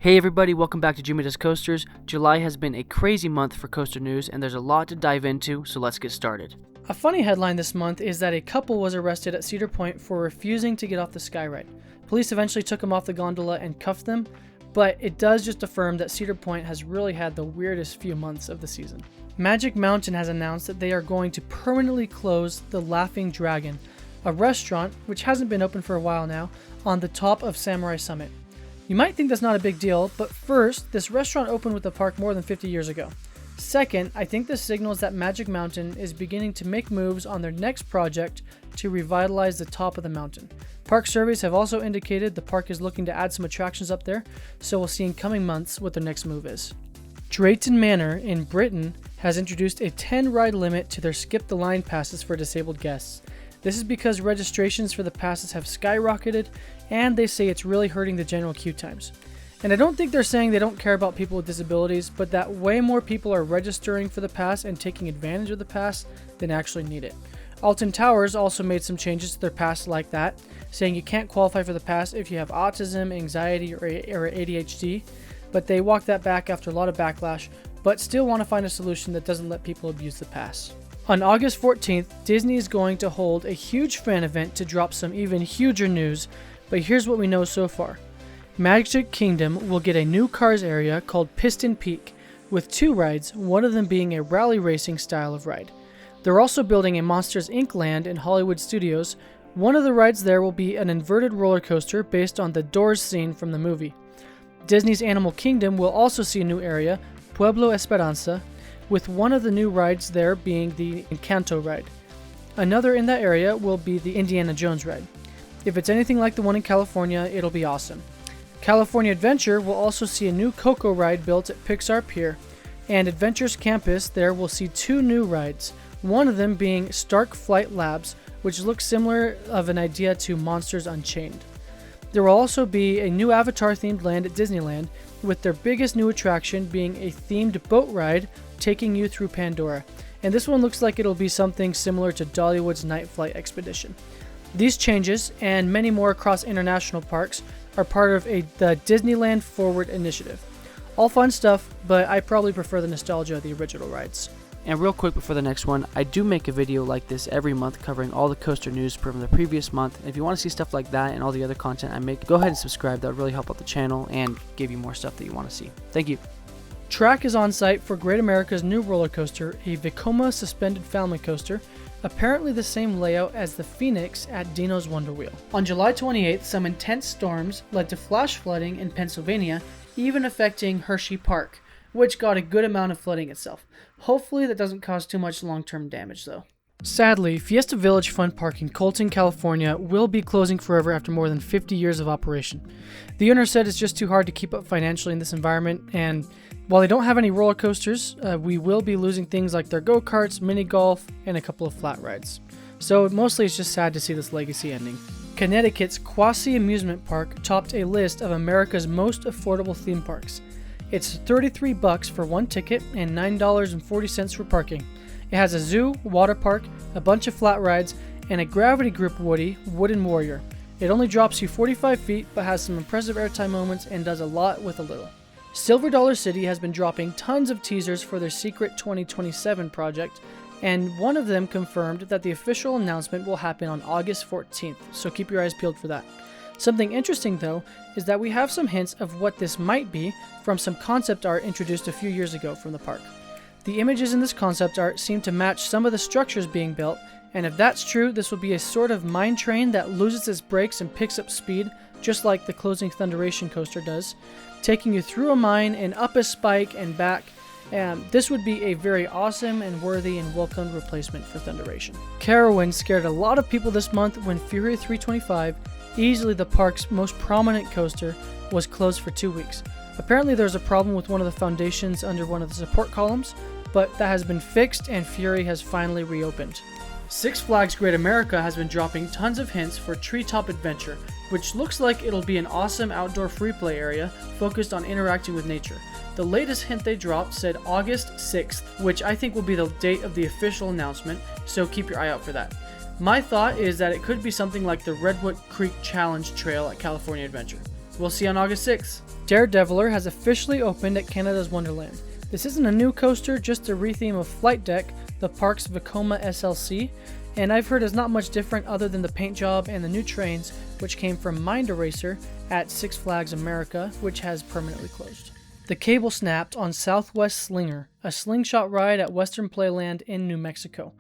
Hey everybody, welcome back to Jimmy Does Coasters. July has been a crazy month for coaster news and there's a lot to dive into, so let's get started. A funny headline this month is that a couple was arrested at Cedar Point for refusing to get off the Skyride. Police eventually took them off the gondola and cuffed them, but it does just affirm that Cedar Point has really had the weirdest few months of the season. Magic Mountain has announced that they are going to permanently close the Laughing Dragon, a restaurant which hasn't been open for a while now, on the top of Samurai Summit. You might think that's not a big deal, but first, this restaurant opened with the park more than 50 years ago. Second, I think this signals that Magic Mountain is beginning to make moves on their next project to revitalize the top of the mountain. Park surveys have also indicated the park is looking to add some attractions up there, so we'll see in coming months what their next move is. Drayton Manor in Britain has introduced a 10-ride limit to their Skip the Line passes for disabled guests. This is because registrations for the passes have skyrocketed, and they say it's really hurting the general queue times. And I don't think they're saying they don't care about people with disabilities, but that way more people are registering for the pass and taking advantage of the pass than actually need it. Alton Towers also made some changes to their pass like that, saying you can't qualify for the pass if you have autism, anxiety, or ADHD, but they walked that back after a lot of backlash, but still want to find a solution that doesn't let people abuse the pass. On August 14th, Disney is going to hold a huge fan event to drop some even huger news, but here's what we know so far. Magic Kingdom will get a new Cars area called Piston Peak, with 2 rides, one of them being a rally racing style of ride. They're also building a Monsters Inc. land in Hollywood Studios. One of the rides there will be an inverted roller coaster based on the Doors scene from the movie. Disney's Animal Kingdom will also see a new area, Pueblo Esperanza, with one of the new rides there being the Encanto ride. Another in that area will be the Indiana Jones ride. If it's anything like the one in California, it'll be awesome. California Adventure will also see a new Coco ride built at Pixar Pier, and Adventures Campus there will see 2 new rides, one of them being Stark Flight Labs, which looks similar of an idea to Monsters Unchained. There will also be a new Avatar-themed land at Disneyland, with their biggest new attraction being a themed boat ride taking you through Pandora, and this one looks like it'll be something similar to Dollywood's Night Flight Expedition. These changes, and many more across international parks, are part of the Disneyland Forward initiative. All fun stuff, but I probably prefer the nostalgia of the original rides. And real quick before the next one, I do make a video like this every month covering all the coaster news from the previous month. And if you want to see stuff like that and all the other content I make, go ahead and subscribe. That would really help out the channel and give you more stuff that you want to see. Thank you. Track is on site for Great America's new roller coaster, a Vekoma suspended family coaster, apparently the same layout as the Phoenix at Dino's Wonder Wheel. On July 28th, some intense storms led to flash flooding in Pennsylvania, even affecting Hershey Park, which got a good amount of flooding itself. Hopefully that doesn't cause too much long-term damage though. Sadly, Fiesta Village Fun Park in Colton, California will be closing forever after more than 50 years of operation. The owner said it's just too hard to keep up financially in this environment, and while they don't have any roller coasters, we will be losing things like their go-karts, mini golf, and a couple of flat rides. So mostly it's just sad to see this legacy ending. Connecticut's Quasi Amusement Park topped a list of America's most affordable theme parks. It's $33 for one ticket and $9.40 for parking. It has a zoo, water park, a bunch of flat rides, and a gravity grip Woody, Wooden Warrior. It only drops you 45 feet, but has some impressive airtime moments and does a lot with a little. Silver Dollar City has been dropping tons of teasers for their secret 2027 project, and one of them confirmed that the official announcement will happen on August 14th, so keep your eyes peeled for that. Something interesting though is that we have some hints of what this might be from some concept art introduced a few years ago from the park. The images in this concept art seem to match some of the structures being built, and if that's true, this will be a sort of mine train that loses its brakes and picks up speed, just like the closing Thunderation coaster does, taking you through a mine and up a spike and back. This would be a very awesome and worthy and welcomed replacement for Thunderation. Carowinds scared a lot of people this month when Fury 325, easily the park's most prominent coaster, was closed for 2 weeks. Apparently there's a problem with one of the foundations under one of the support columns, but that has been fixed and Fury has finally reopened. Six Flags Great America has been dropping tons of hints for Treetop Adventure, which looks like it'll be an awesome outdoor free play area focused on interacting with nature. The latest hint they dropped said August 6th, which I think will be the date of the official announcement, so keep your eye out for that. My thought is that it could be something like the Redwood Creek Challenge Trail at California Adventure. We'll see you on August 6th. Daredeviler has officially opened at Canada's Wonderland. This isn't a new coaster, just a retheme of Flight Deck, the park's Vekoma SLC, and I've heard it's not much different other than the paint job and the new trains, which came from Mind Eraser at Six Flags America, which has permanently closed. The cable snapped on Southwest Slinger, a slingshot ride at Western Playland in New Mexico.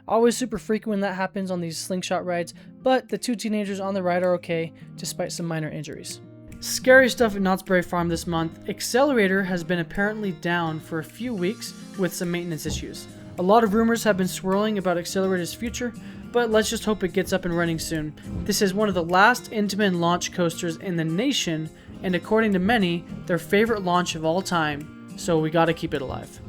Always super freaky when that happens on these slingshot rides, but the 2 teenagers on the ride are okay, despite some minor injuries. Scary stuff at Knott's Berry Farm this month. Accelerator has been apparently down for a few weeks with some maintenance issues. A lot of rumors have been swirling about Accelerator's future, but let's just hope it gets up and running soon. This is one of the last Intamin launch coasters in the nation, and according to many, their favorite launch of all time, so we gotta keep it alive.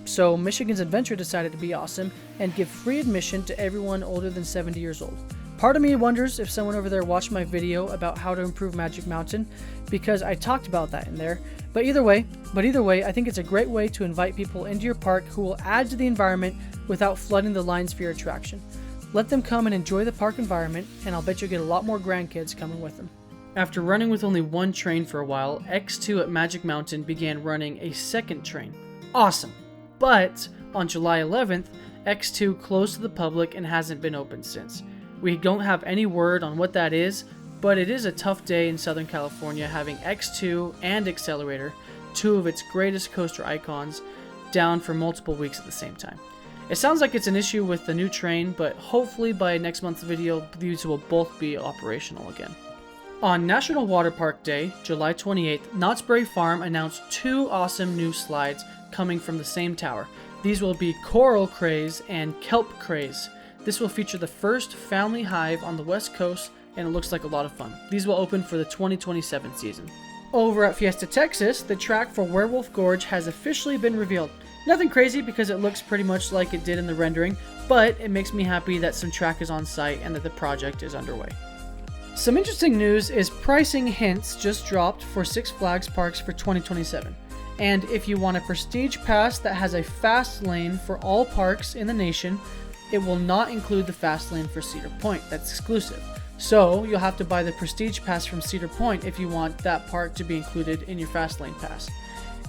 So Michigan's Adventure decided to be awesome and give free admission to everyone older than 70 years old. Part of me wonders if someone over there watched my video about how to improve Magic Mountain, because I talked about that in there. But either way, I think it's a great way to invite people into your park who will add to the environment without flooding the lines for your attraction. Let them come and enjoy the park environment, and I'll bet you'll get a lot more grandkids coming with them. After running with only one train for a while, X2 at Magic Mountain began running a second train. Awesome! But on July 11th, X2 closed to the public and hasn't been opened since. We don't have any word on what that is, but it is a tough day in Southern California having X2 and Accelerator, 2 of its greatest coaster icons, down for multiple weeks at the same time. It sounds like it's an issue with the new train, but hopefully by next month's video, these will both be operational again. On National Water Park Day, July 28th, Knott's Berry Farm announced 2 awesome new slides coming from the same tower. These will be Coral Craze and Kelp Craze. This will feature the first family hive on the West Coast, and it looks like a lot of fun. These will open for the 2027 season. Over at Fiesta Texas, the track for Werewolf Gorge has officially been revealed. Nothing crazy because it looks pretty much like it did in the rendering, but it makes me happy that some track is on site and that the project is underway. Some interesting news is pricing hints just dropped for Six Flags parks for 2027. And if you want a prestige pass that has a fast lane for all parks in the nation, it will not include the fast lane for Cedar Point. That's exclusive. So you'll have to buy the prestige pass from Cedar Point if you want that park to be included in your fast lane pass.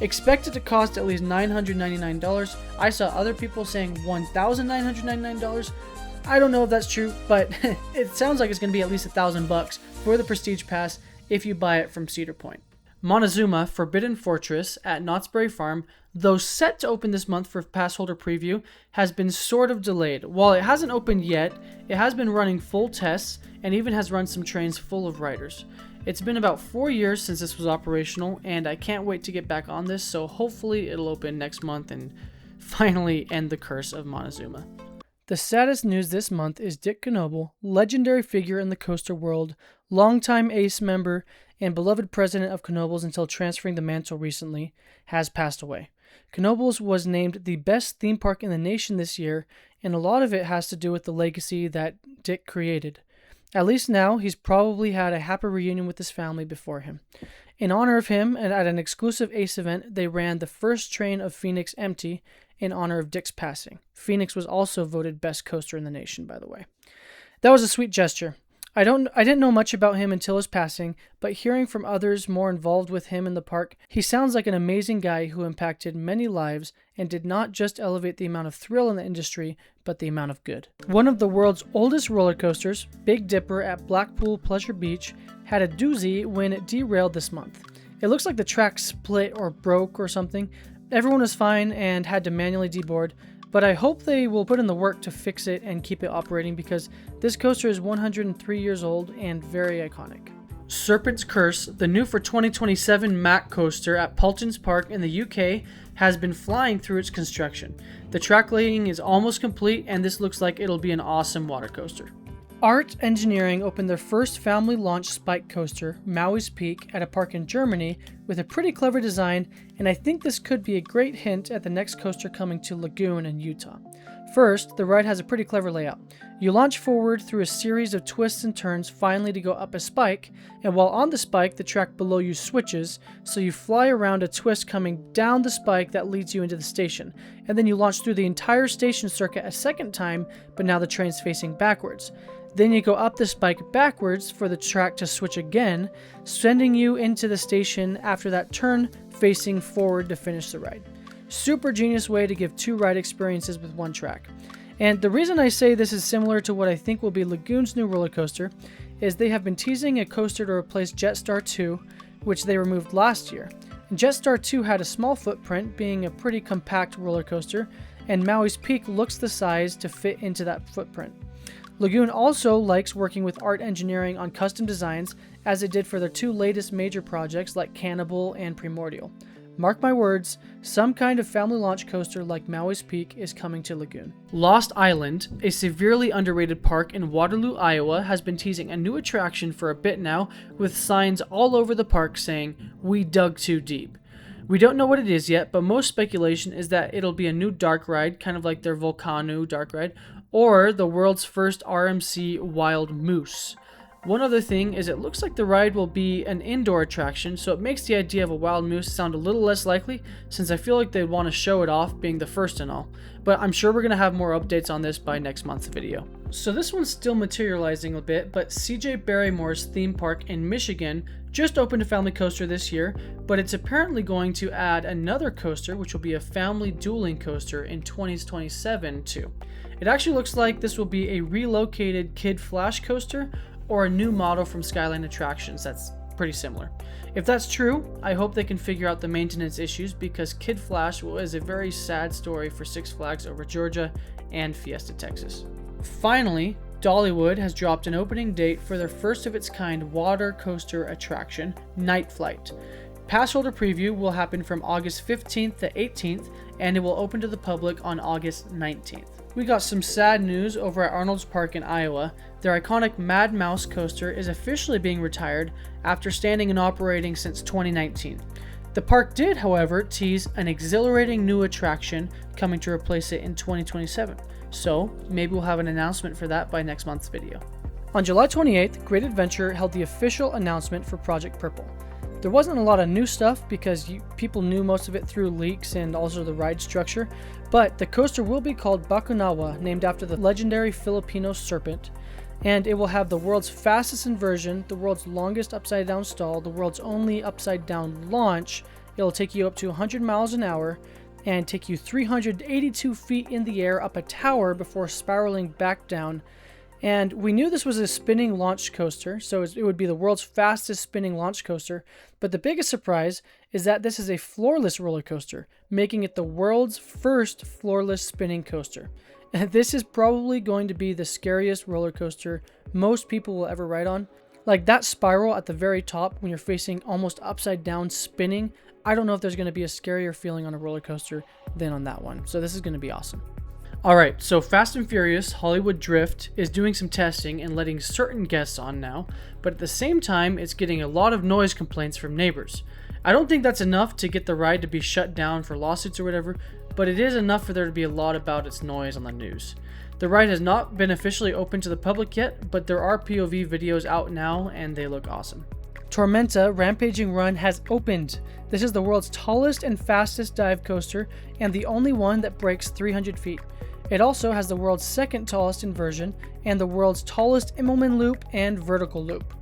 Expect it to cost at least $999. I saw other people saying $1,999. I don't know if that's true, but it sounds like it's going to be at least $1,000 for the prestige pass if you buy it from Cedar Point. Montezooma Forbidden Fortress at Knott's Berry Farm, though set to open this month for pass holder preview, has been sort of delayed. While it hasn't opened yet, it has been running full tests and even has run some trains full of riders. It's been about 4 years since this was operational, and I can't wait to get back on this, so hopefully it'll open next month and finally end the curse of Montezooma. The saddest news this month is Dick Knoebel, legendary figure in the coaster world, longtime ACE member, and beloved president of Knoebels until transferring the mantle recently, has passed away. Knoebels was named the best theme park in the nation this year, and a lot of it has to do with the legacy that Dick created. At least now, he's probably had a happy reunion with his family before him. In honor of him, and at an exclusive ACE event, they ran the first train of Phoenix empty in honor of Dick's passing. Phoenix was also voted best coaster in the nation, by the way. That was a sweet gesture. I didn't know much about him until his passing, but hearing from others more involved with him in the park, he sounds like an amazing guy who impacted many lives and did not just elevate the amount of thrill in the industry, but the amount of good. One of the world's oldest roller coasters, Big Dipper at Blackpool Pleasure Beach, had a doozy when it derailed this month. It looks like the track split or broke or something. Everyone was fine and had to manually deboard, but I hope they will put in the work to fix it and keep it operating because this coaster is 103 years old and very iconic. Serpent's Curse, the new for 2027 Mack coaster at Paultons Park in the UK, has been flying through its construction. The track laying is almost complete and this looks like it'll be an awesome water coaster. Art Engineering opened their first family-launched spike coaster, Maui's Peak, at a park in Germany with a pretty clever design, and I think this could be a great hint at the next coaster coming to Lagoon in Utah. First, the ride has a pretty clever layout. You launch forward through a series of twists and turns finally to go up a spike, and while on the spike, the track below you switches, so you fly around a twist coming down the spike that leads you into the station, and then you launch through the entire station circuit a second time, but now the train's facing backwards. Then you go up the spike backwards for the track to switch again, sending you into the station after that turn, facing forward to finish the ride. Super genius way to give 2 ride experiences with 1 track. And the reason I say this is similar to what I think will be Lagoon's new roller coaster is they have been teasing a coaster to replace Jetstar 2, which they removed last year. And Jetstar 2 had a small footprint, being a pretty compact roller coaster, and Maui's Peak looks the size to fit into that footprint. Lagoon also likes working with art engineering on custom designs, as it did for their 2 latest major projects like Cannibal and Primordial. Mark my words, some kind of family launch coaster like Maui's Peak is coming to Lagoon. Lost Island, a severely underrated park in Waterloo, Iowa, has been teasing a new attraction for a bit now, with signs all over the park saying, "We dug too deep." We don't know what it is yet, but most speculation is that it'll be a new dark ride, kind of like their Volcano dark ride, or the world's first RMC Wild Moose. One other thing is it looks like the ride will be an indoor attraction, so it makes the idea of a wild moose sound a little less likely, since I feel like they'd want to show it off being the first and all. But I'm sure we're going to have more updates on this by next month's video. So this one's still materializing a bit, but CJ Barrymore's theme park in Michigan just opened a family coaster this year, but it's apparently going to add another coaster, which will be a family dueling coaster in 2027 too. It actually looks like this will be a relocated Kid Flash coaster, or a new model from Skyline Attractions that's pretty similar. If that's true, I hope they can figure out the maintenance issues, because Kid Flash is a very sad story for Six Flags Over Georgia and Fiesta Texas. Finally, Dollywood has dropped an opening date for their first of its kind water coaster attraction, Night Flight. Pass holder preview will happen from August 15th to 18th, and it will open to the public on August 19th. We got some sad news over at Arnold's Park in Iowa. Their iconic Mad Mouse coaster is officially being retired after standing and operating since 2019. The park did, however, tease an exhilarating new attraction coming to replace it in 2027. So maybe we'll have an announcement for that by next month's video. On July 28th, Great Adventure held the official announcement for Project Purple. There wasn't a lot of new stuff because people knew most of it through leaks and also the ride structure, but the coaster will be called Bakunawa, named after the legendary Filipino serpent, and it will have the world's fastest inversion, the world's longest upside down stall, the world's only upside down launch. It'll take you up to 100 miles an hour and take you 382 feet in the air up a tower before spiraling back down. And we knew this was a spinning launch coaster, so it would be the world's fastest spinning launch coaster. But the biggest surprise is that this is a floorless roller coaster, making it the world's first floorless spinning coaster. And this is probably going to be the scariest roller coaster most people will ever ride on. Like that spiral at the very top when you're facing almost upside down spinning, I don't know if there's going to be a scarier feeling on a roller coaster than on that one. So this is going to be awesome. Alright, so Fast and Furious Hollywood Drift is doing some testing and letting certain guests on now, but at the same time it's getting a lot of noise complaints from neighbors. I don't think that's enough to get the ride to be shut down for lawsuits or whatever, but it is enough for there to be a lot about its noise on the news. The ride has not been officially open to the public yet, but there are POV videos out now and they look awesome. Tormenta Rampaging Run has opened. This is the world's tallest and fastest dive coaster and the only one that breaks 300 feet. It also has the world's second tallest inversion and the world's tallest Immelman loop and vertical loop.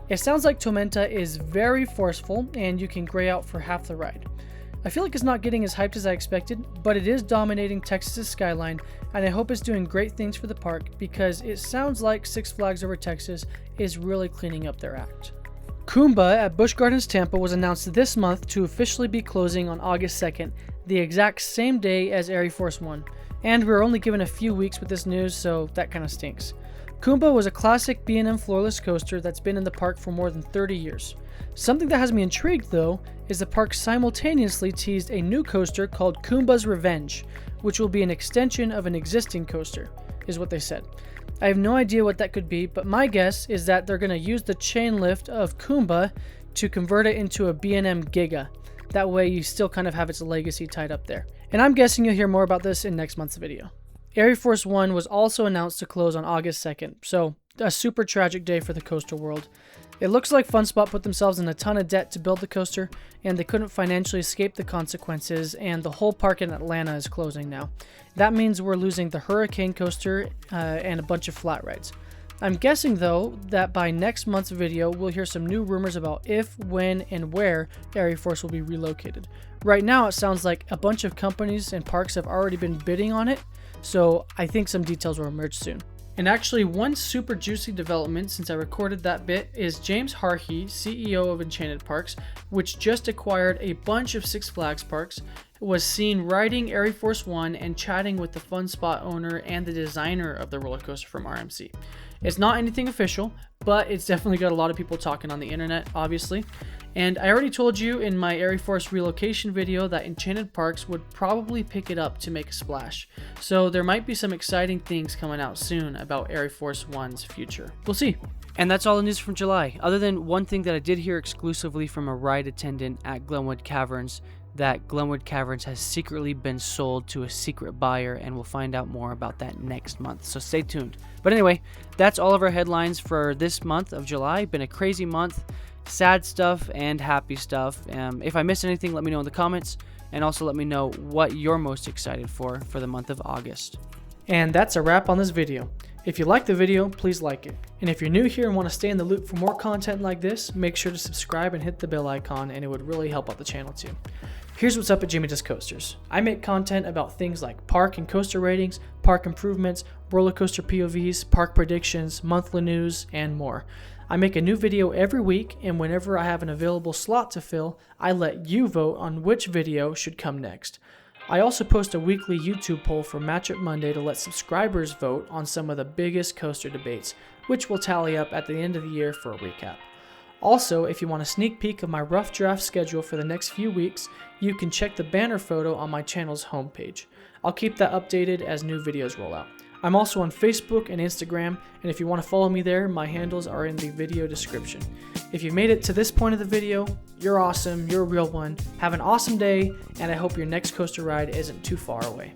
It sounds like Tormenta is very forceful and you can gray out for half the ride. I feel like it's not getting as hyped as I expected, but it is dominating Texas's skyline, and I hope it's doing great things for the park because it sounds like Six Flags Over Texas is really cleaning up their act. Kumba at Busch Gardens Tampa was announced this month to officially be closing on August 2nd, the exact same day as ArieForce 1. And we're only given a few weeks with this news, so that kind of stinks. Kumba was a classic B&M floorless coaster that's been in the park for more than 30 years. Something that has me intrigued, though, is the park simultaneously teased a new coaster called Kumba's Revenge, which will be an extension of an existing coaster, is what they said. I have no idea what that could be, but my guess is that they're going to use the chain lift of Kumba to convert it into a B&M Giga. That way you still kind of have its legacy tied up there. And I'm guessing you'll hear more about this in next month's video. ArieForce 1 was also announced to close on August 2nd, so a super tragic day for the coaster world. It looks like FunSpot put themselves in a ton of debt to build the coaster, and they couldn't financially escape the consequences, and the whole park in Atlanta is closing now. That means we're losing the Hurricane coaster and a bunch of flat rides. I'm guessing though that by next month's video we'll hear some new rumors about if, when, and where ArieForce will be relocated. Right now it sounds like a bunch of companies and parks have already been bidding on it, so I think some details will emerge soon. And actually, one super juicy development since I recorded that bit is James Harhey, CEO of Enchanted Parks, which just acquired a bunch of Six Flags parks, was seen riding ArieForce 1 and chatting with the FunSpot owner and the designer of the roller coaster from RMC. It's not anything official, but it's definitely got a lot of people talking on the internet, obviously. And I already told you in my ArieForce Relocation video that Enchanted Parks would probably pick it up to make a splash. So there might be some exciting things coming out soon about ArieForce 1's future. We'll see. And that's all the news from July, other than one thing that I did hear exclusively from a ride attendant at Glenwood Caverns, that Glenwood Caverns has secretly been sold to a secret buyer, and we'll find out more about that next month, so stay tuned. But anyway, that's all of our headlines for this month of July. Been a crazy month, sad stuff and happy stuff. If I missed anything, let me know in the comments, and also let me know what you're most excited for the month of August. And that's a wrap on this video. If you liked the video, please like it. And if you're new here and want to stay in the loop for more content like this, make sure to subscribe and hit the bell icon, and it would really help out the channel too. Here's what's up at Jimmy Does Coasters. I make content about things like park and coaster ratings, park improvements, roller coaster POVs, park predictions, monthly news, and more. I make a new video every week, and whenever I have an available slot to fill, I let you vote on which video should come next. I also post a weekly YouTube poll for Matchup Monday to let subscribers vote on some of the biggest coaster debates, which will tally up at the end of the year for a recap. Also, if you want a sneak peek of my rough draft schedule for the next few weeks, you can check the banner photo on my channel's homepage. I'll keep that updated as new videos roll out. I'm also on Facebook and Instagram, and if you want to follow me there, my handles are in the video description. If you've made it to this point of the video, you're awesome, you're a real one. Have an awesome day, and I hope your next coaster ride isn't too far away.